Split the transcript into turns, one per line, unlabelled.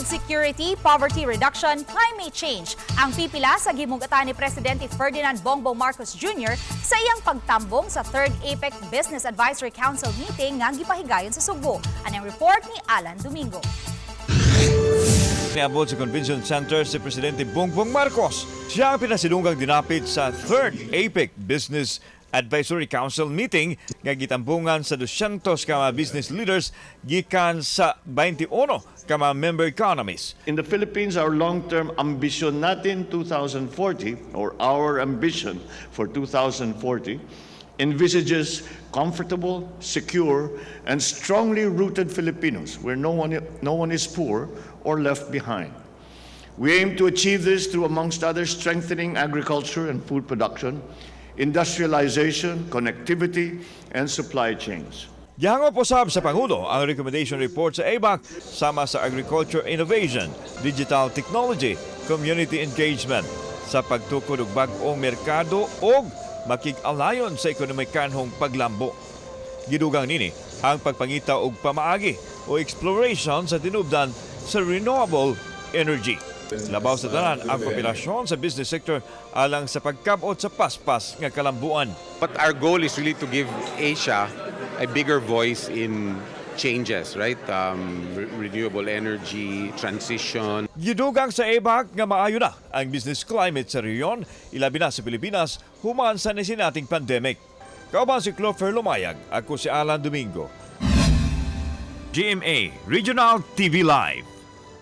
food security, poverty reduction, climate change ang pipila sa gihimug-atan ni Presidente Ferdinand Bongbong Marcos Jr. sa iyang pagtambong sa 3rd APEC Business Advisory Council meeting nga gipahigayon sa Sugbo. Anong report ni Alan Domingo.
Niabot sa Convention Center si Presidente Bongbong Marcos. Siya ang pinasilunggang dinapit sa 3rd APEC Business Advisory Council meeting nga gitambungan sa 200 ka mga business leaders gikan sa 21 ka mga member economies.
In the Philippines, our long-term ambition natin 2040 or our ambition for 2040 envisages comfortable, secure, and strongly rooted Filipinos where no one is poor or left behind. We aim to achieve this through, amongst others, strengthening agriculture and food production, industrialization, connectivity, and supply chains.
Gihangop usab sa Pangulo ang recommendation report sa APEC sama sa agriculture innovation, digital technology, community engagement sa pagtukod og bag-ong merkado o makig-alayon sa ekonomikanhong paglambo. Gidugang nini ang pagpangita og pamaagi o exploration sa tinubdan sa renewable energy. Labaw sa tanan ang populasyon sa business sector alang sa pagkabot sa paspas nga kalambuan.
But our goal is really to give Asia a bigger voice in changes, right? Renewable energy, transition.
Gidugang sa APEC nga maayo na ang business climate sa rehiyon, ilabi na sa Pilipinas, human sa nasinating pandemic. Kauban si Clover Lumayag, ako si Alan Domingo. GMA Regional TV Live.